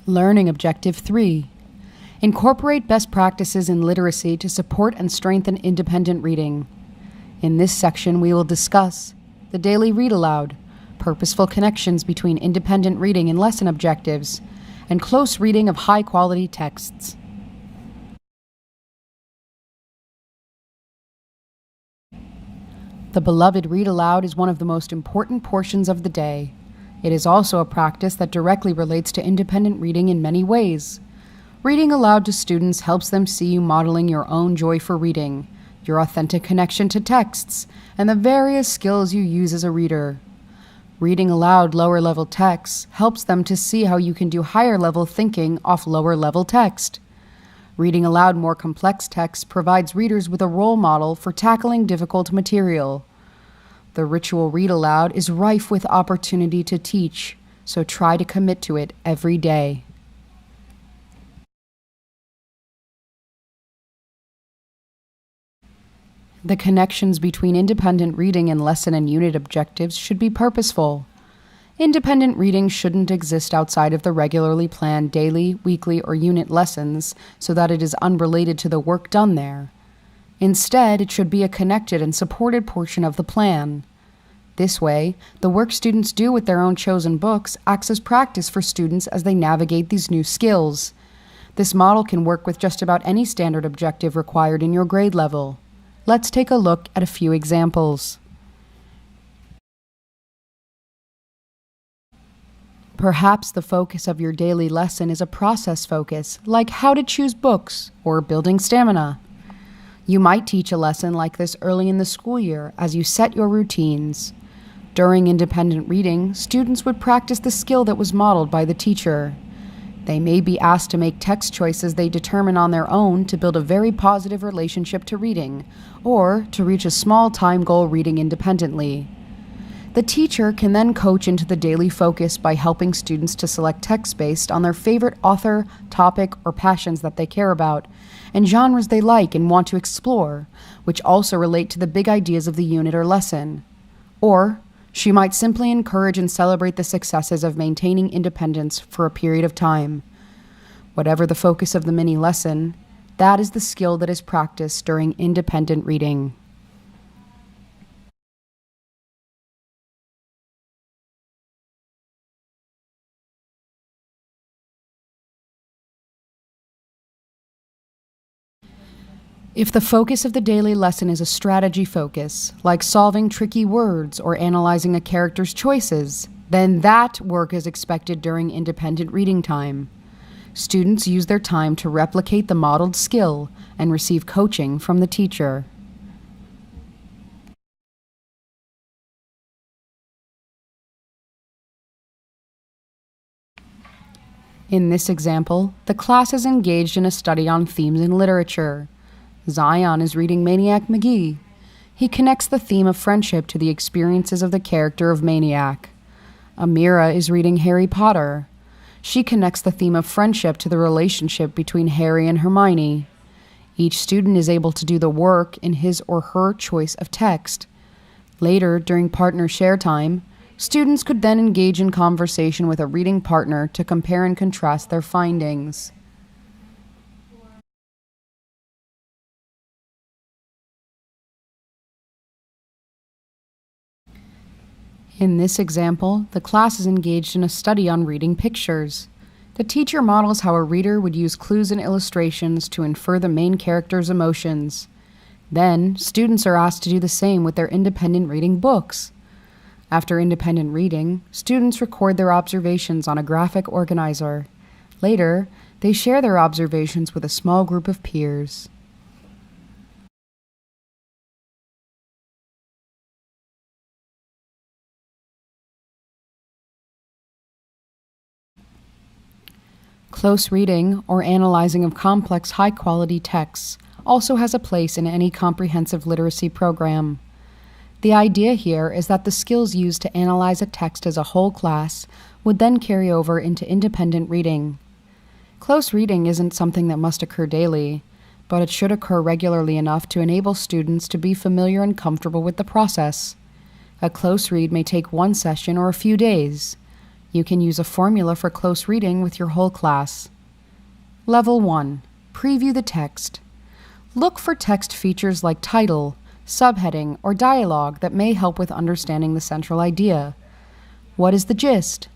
Learning Objective 3. Incorporate best practices in literacy to support and strengthen independent reading. In this section, we will discuss the daily read aloud, purposeful connections between independent reading and lesson objectives, and close reading of high-quality texts. The beloved read aloud is one of the most important portions of the day. It is also a practice that directly relates to independent reading in many ways. Reading aloud to students helps them see you modeling your own joy for reading, your authentic connection to texts, and the various skills you use as a reader. Reading aloud lower-level texts helps them to see how you can do higher-level thinking off lower-level text. Reading aloud more complex texts provides readers with a role model for tackling difficult material. The ritual read aloud is rife with opportunity to teach, so try to commit to it every day. The connections between independent reading and lesson and unit objectives should be purposeful. Independent reading shouldn't exist outside of the regularly planned daily, weekly, or unit lessons so that it is unrelated to the work done there. Instead, it should be a connected and supported portion of the plan. This way, the work students do with their own chosen books acts as practice for students as they navigate these new skills. This model can work with just about any standard objective required in your grade level. Let's take a look at a few examples. Perhaps the focus of your daily lesson is a process focus, like how to choose books or building stamina. You might teach a lesson like this early in the school year as you set your routines. During independent reading, students would practice the skill that was modeled by the teacher. They may be asked to make text choices they determine on their own to build a very positive relationship to reading, or to reach a small time goal reading independently. The teacher can then coach into the daily focus by helping students to select text based on their favorite author, topic, or passions that they care about, and genres they like and want to explore, which also relate to the big ideas of the unit or lesson. Or, she might simply encourage and celebrate the successes of maintaining independence for a period of time. Whatever the focus of the mini lesson, that is the skill that is practiced during independent reading. If the focus of the daily lesson is a strategy focus, like solving tricky words or analyzing a character's choices, then that work is expected during independent reading time. Students use their time to replicate the modeled skill and receive coaching from the teacher. In this example, the class is engaged in a study on themes in literature. Zion is reading Maniac McGee. He connects the theme of friendship to the experiences of the character of Maniac. Amira is reading Harry Potter. She connects the theme of friendship to the relationship between Harry and Hermione. Each student is able to do the work in his or her choice of text. Later, during partner share time, students could then engage in conversation with a reading partner to compare and contrast their findings. In this example, the class is engaged in a study on reading pictures. The teacher models how a reader would use clues and illustrations to infer the main character's emotions. Then, students are asked to do the same with their independent reading books. After independent reading, students record their observations on a graphic organizer. Later, they share their observations with a small group of peers. Close reading, or analyzing of complex, high-quality texts, also has a place in any comprehensive literacy program. The idea here is that the skills used to analyze a text as a whole class would then carry over into independent reading. Close reading isn't something that must occur daily, but it should occur regularly enough to enable students to be familiar and comfortable with the process. A close read may take one session or a few days. You can use a formula for close reading with your whole class. Level 1. Preview the text. Look for text features like title, subheading, or dialogue that may help with understanding the central idea. What is the gist?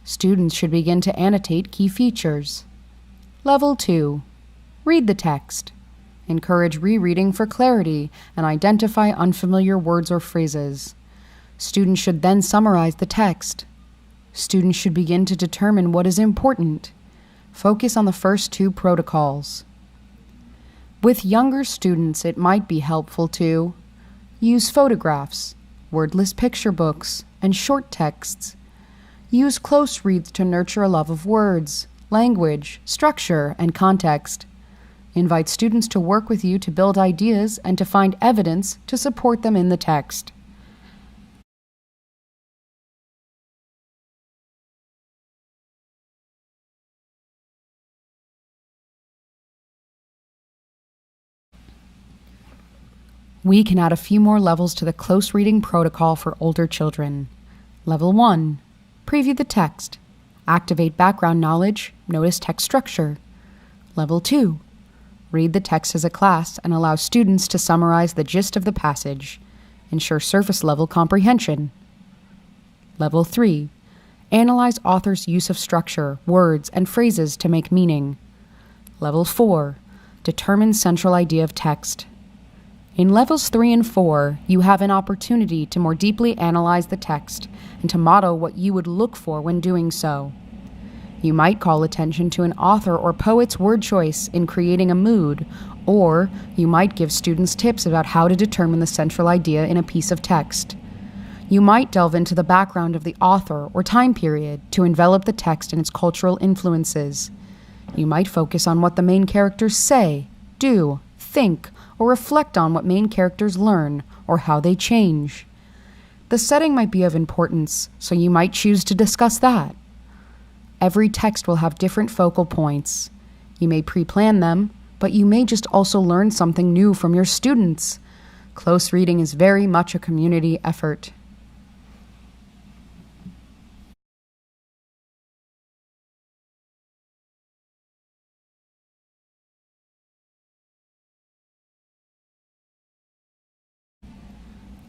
Students should begin to annotate key features. Level 2. Read the text. Encourage rereading for clarity and identify unfamiliar words or phrases. Students should then summarize the text. Students should begin to determine what is important. Focus on the first two protocols. With younger students, it might be helpful to use photographs, wordless picture books, and short texts. Use close reads to nurture a love of words, language, structure, and context. Invite students to work with you to build ideas and to find evidence to support them in the text. We can add a few more levels to the close reading protocol for older children. Level 1. Preview the text. Activate background knowledge, notice text structure. Level 2. Read the text as a class and allow students to summarize the gist of the passage. Ensure surface-level comprehension. Level 3. Analyze author's use of structure, words, and phrases to make meaning. Level 4. Determine central idea of text. In Levels 3 and 4, you have an opportunity to more deeply analyze the text and to model what you would look for when doing so. You might call attention to an author or poet's word choice in creating a mood, or you might give students tips about how to determine the central idea in a piece of text. You might delve into the background of the author or time period to envelop the text and its cultural influences. You might focus on what the main characters say, do, think, or reflect on what main characters learn or how they change. The setting might be of importance, so you might choose to discuss that. Every text will have different focal points. You may pre-plan them, but you may just also learn something new from your students. Close reading is very much a community effort.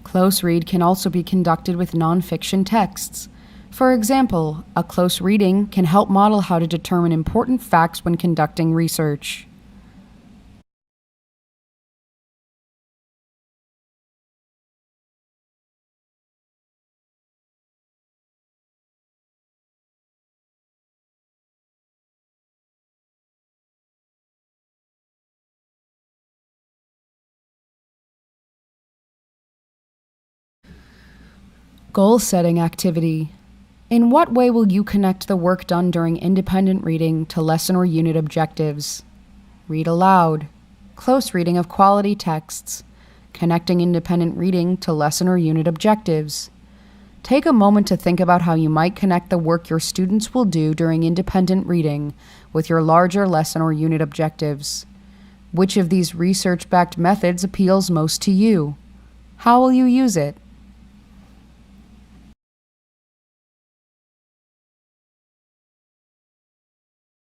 Close read can also be conducted with nonfiction texts. For example, a close reading can help model how to determine important facts when conducting research. Goal-setting activity. In what way will you connect the work done during independent reading to lesson or unit objectives? Read aloud. Close reading of quality texts. Connecting independent reading to lesson or unit objectives. Take a moment to think about how you might connect the work your students will do during independent reading with your larger lesson or unit objectives. Which of these research-backed methods appeals most to you? How will you use it?